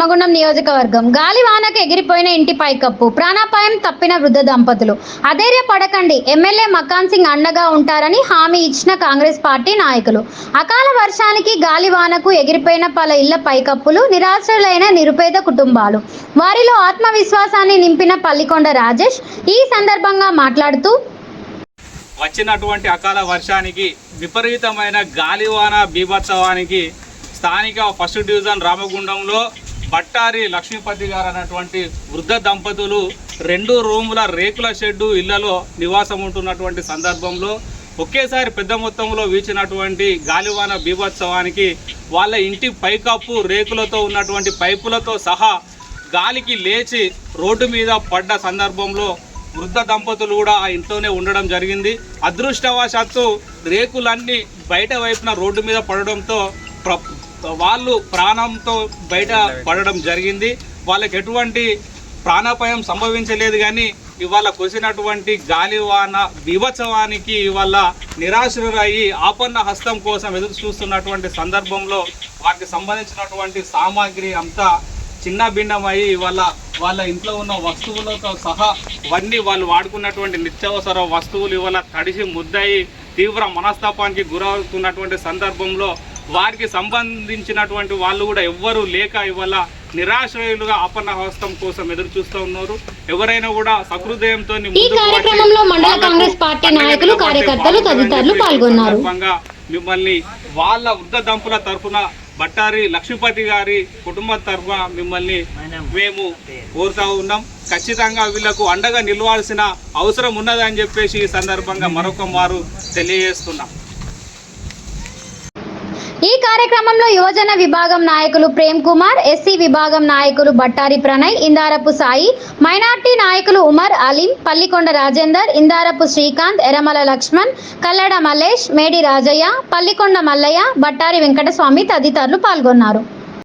రామగుండం నియోజకవర్గం. గాలివానకు ఎగిరిపోయిన ఇంటి పైకప్పు, ప్రాణాపాయం తప్పిన వృద్ధ దంపతులు. అధైర్యపడకండి, ఎమ్మెల్యే మకాన్ సింగ్ అండగా ఉంటారని హామీ ఇచ్చిన కాంగ్రెస్ పార్టీ నాయకులు. అకాల వర్షానికి గాలివానకు ఎగిరిపోయిన పలు ఇళ్ల పైకప్పులు, నిరాశ్రయులైన నిరుపేద కుటుంబాలు. వారిలో ఆత్మవిశ్వాసాన్ని నింపిన పల్లికొండ రాజేష్ ఈ సందర్భంగా మాట్లాడుతూ, వచ్చినటువంటి అకాల వర్షానికి, విపరీతమైన గాలివాన బీభత్సవానికి స్థానిక ఫస్ట్ డివిజన్ రామగుండంలో బట్టారి లక్ష్మీపతి గారు అన్నటువంటి వృద్ధ దంపతులు 2 రూముల రేకుల షెడ్డు ఇళ్లలో నివాసం ఉంటున్నటువంటి సందర్భంలో ఒకేసారి పెద్ద మొత్తంలో వీచినటువంటి గాలివాన బీభత్సవానికి వాళ్ళ ఇంటి పైకప్పు రేకులతో ఉన్నటువంటి పైపులతో సహా గాలికి లేచి రోడ్డు మీద పడ్డ సందర్భంలో వృద్ధ దంపతులు కూడా ఆ ఇంట్లోనే ఉండడం జరిగింది. అదృష్టవశాత్తు రేకులన్నీ బయట వైపున రోడ్డు మీద పడడంతో వాళ్ళు ప్రాణంతో బయట పడడం జరిగింది. వాళ్ళకి ఎటువంటి ప్రాణాపాయం సంభవించలేదు. కానీ ఇవాళ కురిసినటువంటి గాలివాన బీభత్సవానికి ఇవాళ నిరాశ్రయులయ్యి ఆపన్న హస్తం కోసం ఎదురు చూస్తున్నటువంటి సందర్భంలో వాటికి సంబంధించినటువంటి సామాగ్రి అంతా చిన్న భిన్నమయ్యి వాళ్ళ ఇంట్లో ఉన్న వస్తువులతో సహా అవన్నీ వాళ్ళు వాడుకున్నటువంటి నిత్యావసర వస్తువులు ఇవాళ తడిసి ముద్దయి తీవ్ర మనస్తాపానికి గురవుతున్నటువంటి సందర్భంలో వారికి సంబంధించినటువంటి వాళ్ళు కూడా ఎవ్వరూ లేక ఇవాళ నిరాశ్రయులుగా ఆపన్న హస్తం కోసం ఎదురు చూస్తూ ఉన్నారు. ఎవరైనా కూడా సహృదయంతో మిమ్మల్ని వాళ్ళ వృద్ధ దంపుల తరఫున బట్టారి లక్ష్మీపతి గారి కుటుంబ తరఫున మిమ్మల్ని మేము కోరుతూ ఉన్నాం. ఖచ్చితంగా వీళ్లకు అండగా నిలవాల్సిన అవసరం ఉన్నదని చెప్పేసి ఈ సందర్భంగా మరొక మారు తెలియజేస్తున్నాం. ఈ కార్యక్రమంలో యువజన విభాగం నాయకులు ప్రేమ్ కుమార్, ఎస్సీ విభాగం నాయకులు బట్టారి ప్రణయ్, ఇందారపు సాయి, మైనార్టీ నాయకులు ఉమర్, అలీం, పల్లికొండ రాజేందర్, ఇందారపు శ్రీకాంత్, ఎరమల లక్ష్మణ్, కల్లడ మల్లేష్, మేడి రాజయ్య, పల్లికొండ మల్లయ్య, బట్టారి వెంకటస్వామి తదితరులు పాల్గొన్నారు.